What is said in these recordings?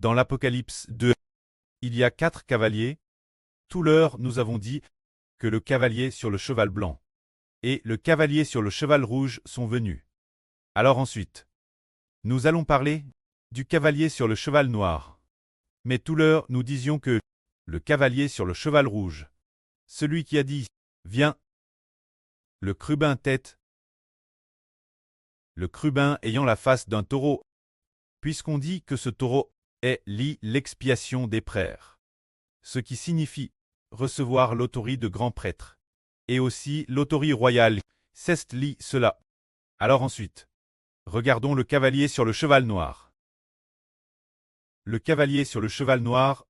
Dans l'Apocalypse 2, il y a 4 cavaliers. Tout l'heure, nous avons dit que le cavalier sur le cheval blanc et le cavalier sur le cheval rouge sont venus. Alors ensuite, nous allons parler du cavalier sur le cheval noir. Mais tout l'heure, nous disions que le cavalier sur le cheval rouge, celui qui a dit « Viens », le chérubin tête, le chérubin ayant la face d'un taureau, puisqu'on dit que ce taureau est l'expiation des frères, ce qui signifie recevoir l'autorité de grand prêtre, et aussi l'autorité royale, c'est cela. Alors ensuite, regardons le cavalier sur le cheval noir. Le cavalier sur le cheval noir,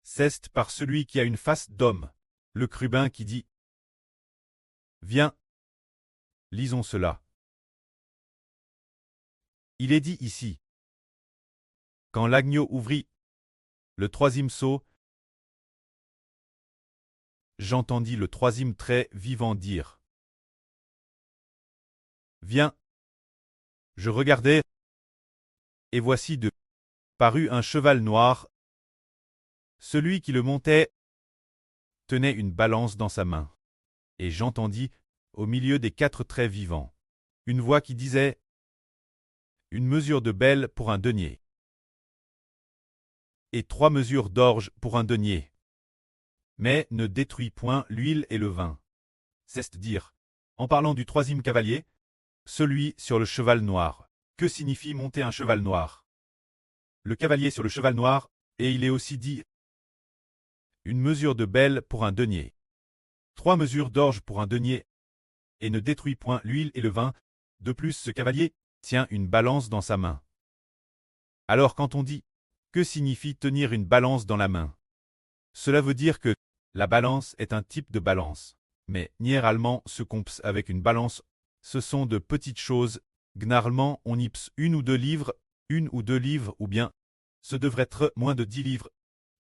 c'est par celui qui a une face d'homme, le chérubin qui dit « Viens ». Lisons cela. Il est dit ici. Quand l'agneau ouvrit le 3e sceau, j'entendis le 3e trait vivant dire « Viens ». Je regardai, et voici parut un cheval noir. Celui qui le montait tenait une balance dans sa main. Et j'entendis, au milieu des 4 traits vivants, une voix qui disait « Une mesure de bel pour un denier, et 3 mesures d'orge pour un denier. Mais ne détruis point l'huile et le vin. » C'est-à-dire, en parlant du 3e cavalier, celui sur le cheval noir. Que signifie monter un cheval noir? Le cavalier sur le cheval noir, et il est aussi dit une mesure de bel pour un denier, 3 mesures d'orge pour un denier, et ne détruis point l'huile et le vin. De plus, ce cavalier tient une balance dans sa main. Alors quand on dit que signifie tenir une balance dans la main? Cela veut dire que la balance est un type de balance, mais généralement ce qu'on pse avec une balance, ce sont de petites choses. Généralement on y pse 1 ou 2 livres, 1 ou 2 livres, ou bien ce devrait être moins de 10 livres.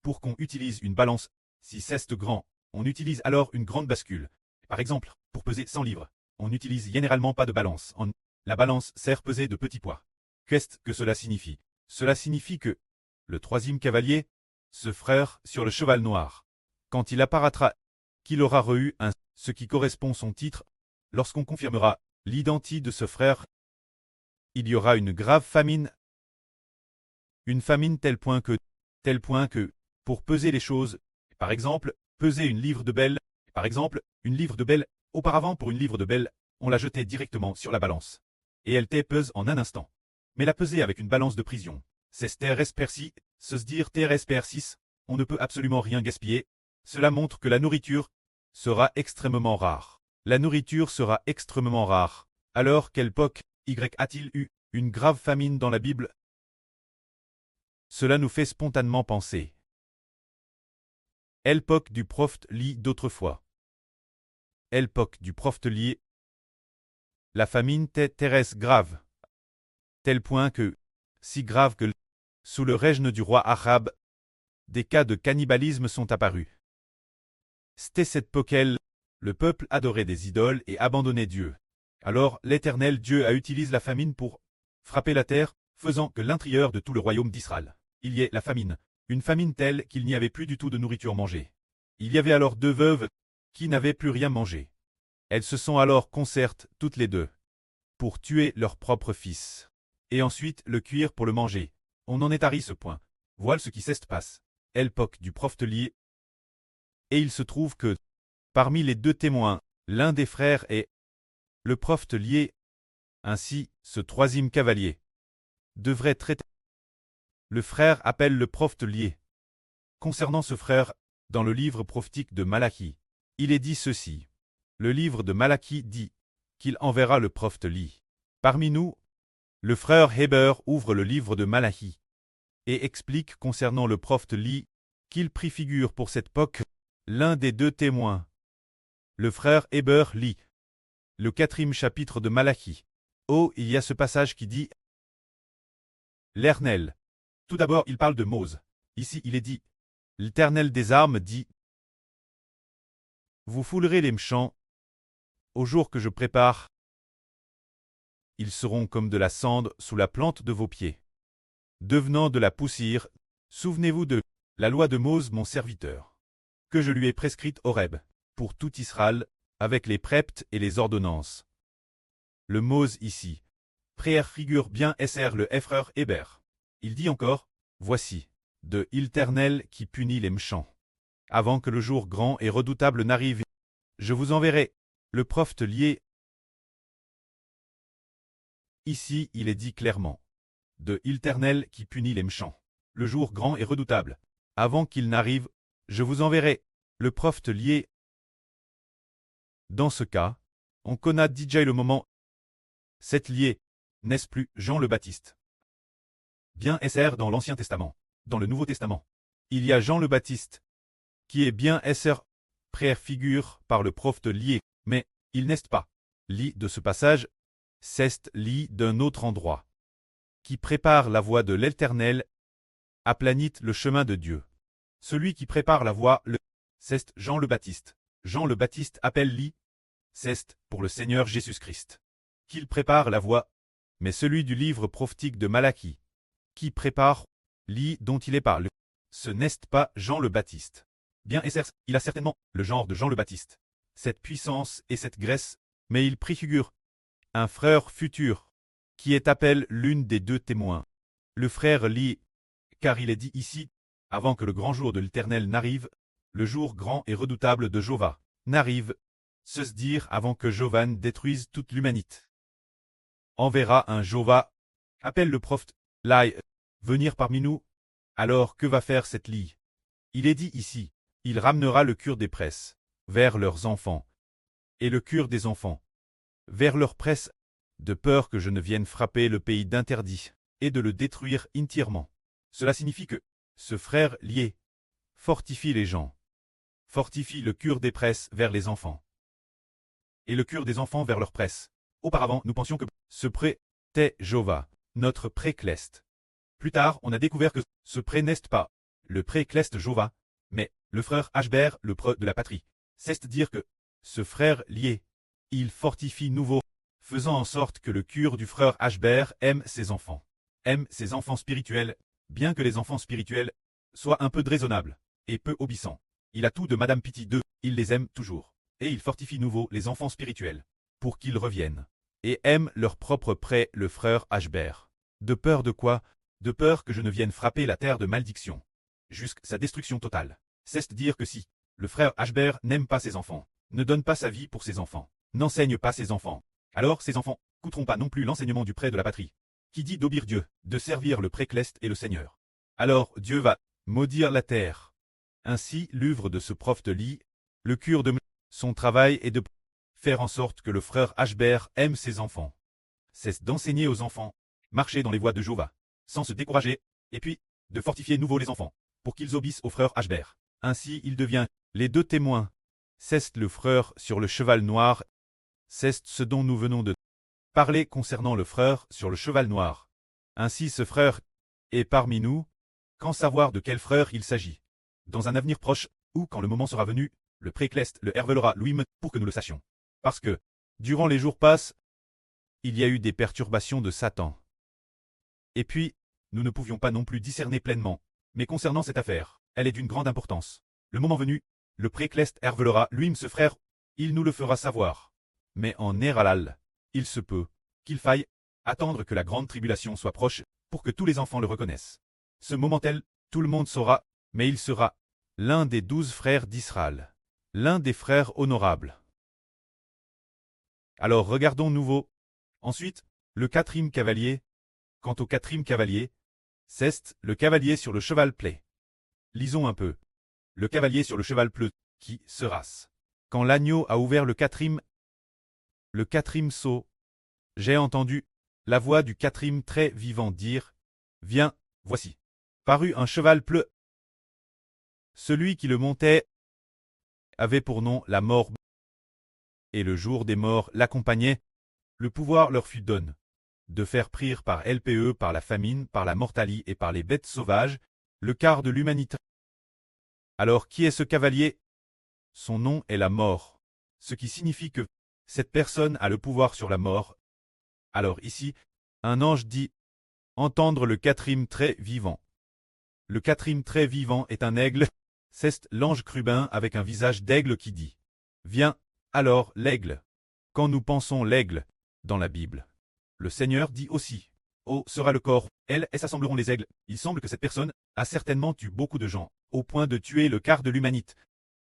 Pour qu'on utilise une balance, si c'est grand, on utilise alors une grande bascule. Par exemple, pour peser 100 livres, on n'utilise généralement pas de balance. La balance sert peser de petits poids. Qu'est-ce que cela signifie? Cela signifie que le 3e cavalier, ce frère sur le cheval noir, quand il apparaîtra, qu'il aura reçu ce qui correspond son titre, lorsqu'on confirmera l'identité de ce frère, il y aura une grave famine. Une famine tel point que, pour peser les choses, par exemple, peser une livre de bel, auparavant pour une livre de bel, on la jetait directement sur la balance. Et elle pèse en un instant. Mais la peser avec une balance de prison, c'est TRS persi, se dire TRS persis, on ne peut absolument rien gaspiller. Cela montre que la nourriture sera extrêmement rare. La nourriture sera extrêmement rare. Alors quelle époque a-t-il eu une grave famine dans la Bible? Cela nous fait spontanément penser. L'époque du prophète lit d'autrefois. L'époque du prophète lit. La famine était grave. Tel point que, si grave que, sous le règne du roi Achab, des cas de cannibalisme sont apparus. C'était cette époque-là, le peuple adorait des idoles et abandonnait Dieu. Alors l'Éternel Dieu a utilisé la famine pour frapper la terre, faisant que l'intérieur de tout le royaume d'Israël, il y ait la famine, une famine telle qu'il n'y avait plus du tout de nourriture mangée. Il y avait alors 2 veuves qui n'avaient plus rien mangé. Elles se sont alors concertées toutes les 2 pour tuer leur propre fils, et ensuite le cuire pour le manger. On en est arrivé à ce point. Voilà ce qui s'est passe. L'époque du prophète lié. Et il se trouve que, parmi les 2 témoins, l'un des frères est le prophète lié. Ainsi, ce 3e cavalier devrait traiter. Le frère appelle le prophète lié. Concernant ce frère, dans le livre prophétique de Malachie, il est dit ceci. Le livre de Malachie dit qu'il enverra le prophète lié. Parmi nous, le frère Héber ouvre le livre de Malachie et explique concernant le prophète lié qu'il préfigure pour cette époque l'un des 2 témoins. Le frère Héber lit le 4e chapitre de Malachie. Oh, il y a ce passage qui dit l'Éternel. Tout d'abord, il parle de Mose. Ici, il est dit l'Éternel des armes dit vous foulerez les méchants au jour que je prépare. Ils seront comme de la cendre sous la plante de vos pieds, devenant de la poussière Souvenez-vous de la loi de Mose mon serviteur, que je lui ai prescrite Horeb, pour tout Israël, avec les préceptes et les ordonnances. Le Mose ici, préfigure bien Esser le Frère Héber. Il dit encore, voici, de l'Éternel qui punit les méchants. Avant que le jour grand et redoutable n'arrive, je vous enverrai le prophète lié. Ici il est dit clairement, de l'Éternel qui punit les méchants. Le jour grand et redoutable. Avant qu'il n'arrive, je vous enverrai le prophète lié. Dans ce cas, on connaît déjà le moment. Cette liée, n'est-ce plus Jean le Baptiste? Bien Esser dans l'Ancien Testament. Dans le Nouveau Testament, il y a Jean le Baptiste, qui est bien Esser, préfigure par le prophète lié, mais il n'est pas lit de ce passage, c'est lit d'un autre endroit, qui prépare la voie de l'Éternel, aplanit le chemin de Dieu. Celui qui prépare la voie, c'est Jean le Baptiste. Jean le Baptiste appelle lit, c'est pour le Seigneur Jésus-Christ, qu'il prépare la voie, mais celui du livre prophétique de Malachie, qui prépare lit dont il est parlé, ce n'est pas Jean le Baptiste. Bien Esser, il a certainement le genre de Jean le Baptiste, cette puissance et cette graisse, mais il préfigure un frère futur, qui est appelé l'une des deux témoins, le frère lit, car il est dit ici, avant que le grand jour de l'Éternel n'arrive, le jour grand et redoutable de Jova n'arrive, se dire avant que Jovan détruise toute l'humanité. Enverra un Jova, appelle le prophète, Lai, venir parmi nous. Alors que va faire cette lie? Il est dit ici, il ramènera le cœur des presses vers leurs enfants, et le cœur des enfants vers leurs presses, de peur que je ne vienne frapper le pays d'interdit, et de le détruire entièrement. Cela signifie que ce frère lié fortifie les gens, fortifie le cœur des presses vers les enfants, et le cœur des enfants vers leurs presses. Auparavant, nous pensions que ce pré était Jova, notre pré-cleste. Plus tard, on a découvert que ce pré n'est pas le pré-cleste Jova, mais le frère Ashber, le preux de la patrie. C'est-à-dire que ce frère lié, il fortifie nouveau, faisant en sorte que le cœur du frère Ashber aime ses enfants spirituels, bien que les enfants spirituels soient un peu déraisonnables et peu obéissants. Il a tout de Madame Pity 2, il les aime toujours, et il fortifie nouveau les enfants spirituels, pour qu'ils reviennent, et aiment leur propre pré le frère Ashber. De peur de quoi? De peur que je ne vienne frapper la terre de malédiction, jusqu'à sa destruction totale. C'est-à-dire que si le frère Ashber n'aime pas ses enfants, ne donne pas sa vie pour ses enfants, n'enseigne pas ses enfants, alors ses enfants n'écouteront pas non plus l'enseignement du pré de la patrie, qui dit d'obéir Dieu, de servir le pré-cleste et le Seigneur. Alors Dieu va maudire la terre. Ainsi l'œuvre de ce prophète lit, le cœur de son travail est de faire en sorte que le frère Ashber aime ses enfants. C'est d'enseigner aux enfants, marcher dans les voies de Jova, sans se décourager, et puis de fortifier nouveau les enfants, pour qu'ils obéissent au frère Ashber. Ainsi il devient les deux témoins. C'est le frère sur le cheval noir. C'est ce dont nous venons de parler concernant le frère sur le cheval noir. Ainsi ce frère est parmi nous, qu'en savoir de quel frère il s'agit. Dans un avenir proche, ou quand le moment sera venu, le pré-cleste le révélera lui-même pour que nous le sachions. Parce que, durant les jours passent, il y a eu des perturbations de Satan. Et puis, nous ne pouvions pas non plus discerner pleinement. Mais concernant cette affaire, elle est d'une grande importance. Le moment venu, le pré-cleste révélera lui-même ce frère, il nous le fera savoir. Mais en Éralal, il se peut qu'il faille attendre que la grande tribulation soit proche pour que tous les enfants le reconnaissent. Ce moment-tel, tout le monde saura, mais il sera l'un des 12 frères d'Israël, l'un des frères honorables. Alors regardons nouveau. Ensuite, le quatrième cavalier. Quant au quatrième cavalier, c'est le cavalier sur le cheval plaid. Lisons un peu. Le cavalier sur le cheval pleu, qui se rasse. Quand l'agneau a ouvert le quatrième sceau, j'ai entendu la voix du quatrième très vivant dire, viens, voici. Parut un cheval pleu. Celui qui le montait avait pour nom la mort, et le jour des morts l'accompagnait. Le pouvoir leur fut donné de faire prir par LPE, par la famine, par la mortalie et par les bêtes sauvages, le quart de l'humanité. Alors qui est ce cavalier? Son nom est la mort, ce qui signifie que cette personne a le pouvoir sur la mort. Alors ici, un ange dit, entendre le quatrième très vivant. Le quatrième trait vivant est un aigle. C'est l'ange crubin avec un visage d'aigle qui dit « Viens, alors, l'aigle. » Quand nous pensons l'aigle, dans la Bible, le Seigneur dit aussi « Oh, sera le corps, elles et s'assembleront les aigles. » Il semble que cette personne a certainement tué beaucoup de gens, au point de tuer le quart de l'humanité.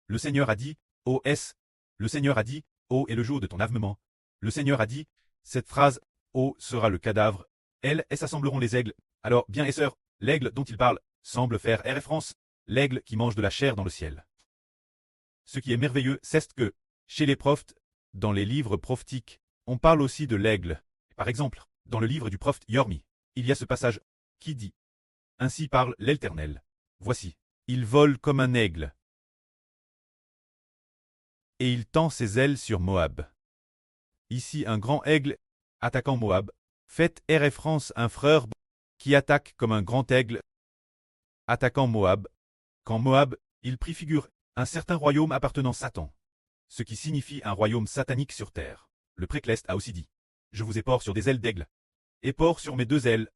Le Seigneur a dit « Oh, S. » Le Seigneur a dit « Oh, est le jour de ton avènement. » Le Seigneur a dit cette phrase « Oh, sera le cadavre. Elles et s'assembleront les aigles. » Alors, bien et sœurs, l'aigle dont il parle semble faire référence, l'aigle qui mange de la chair dans le ciel. Ce qui est merveilleux, c'est que, chez les prophètes, dans les livres prophétiques, on parle aussi de l'aigle. Par exemple, dans le livre du prophète Yermie, il y a ce passage qui dit « Ainsi parle l'Éternel. Voici, il vole comme un aigle. Et il tend ses ailes sur Moab. » Ici un grand aigle attaquant Moab, fait référence à un frère qui attaque comme un grand aigle attaquant Moab. Quand Moab, il préfigure un certain royaume appartenant à Satan, ce qui signifie un royaume satanique sur terre. Le Précleste a aussi dit « Je vous ai port sur des ailes d'aigle, et port sur mes deux ailes. »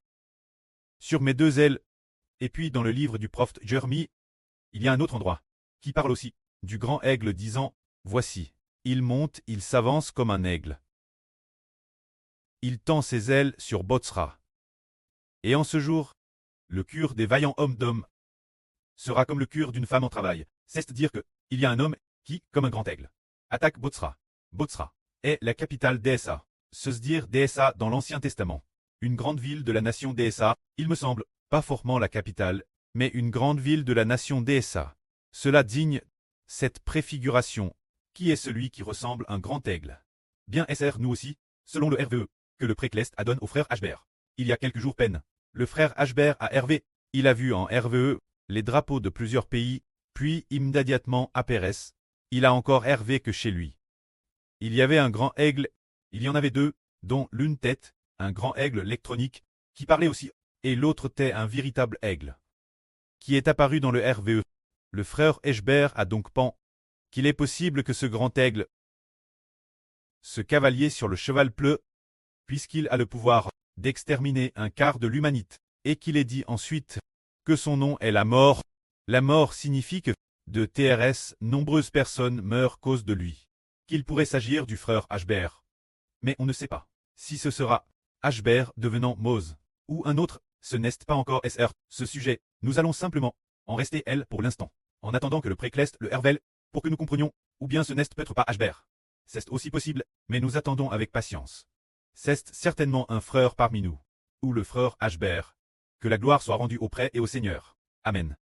Sur mes deux ailes. Et puis dans le livre du prophète Jérémie, il y a un autre endroit qui parle aussi du grand aigle disant « Voici, il monte, il s'avance comme un aigle. Il tend ses ailes sur Botsra. Et en ce jour, le cœur des vaillants hommes d'hommes sera comme le cœur d'une femme en travail. C'est-à-dire que, il y a un homme qui, comme un grand aigle, attaque Botsra. Botsra est la capitale d'Essa. Se dire d'Essa dans l'Ancien Testament. Une grande ville de la nation d'Essa, il me semble, pas forcément la capitale, mais une grande ville de la nation d'Essa. Cela digne cette préfiguration, qui est celui qui ressemble à un grand aigle. Bien SR nous aussi, selon le RVE, que le Précleste adonne au frère Hbert. Il y a quelques jours peine, le frère Hbert a Hervé, il a vu en RVE les drapeaux de plusieurs pays, puis immédiatement à Pérez, il a encore Hervé que chez lui. Il y avait un grand aigle, il y en avait deux, dont l'une tête, un grand aigle électronique, qui parlait aussi, et l'autre tête un véritable aigle, qui est apparu dans le RVE. Le frère Hbert a donc pensé qu'il est possible que ce grand aigle, ce cavalier sur le cheval bleu, puisqu'il a le pouvoir d'exterminer un quart de l'humanité, et qu'il est dit ensuite que son nom est la mort. La mort signifie que, de TRS, nombreuses personnes meurent cause de lui. Qu'il pourrait s'agir du frère Hbert. Mais on ne sait pas si ce sera Hbert devenant Mose, ou un autre, ce n'est pas encore SR. Ce sujet, nous allons simplement en rester L pour l'instant, en attendant que le Précleste le révèle, pour que nous comprenions, ou bien ce n'est peut-être pas Hbert. C'est aussi possible, mais nous attendons avec patience. C'est certainement un frère parmi nous, ou le frère Hbert. Que la gloire soit rendue au prêtre et au Seigneur. Amen.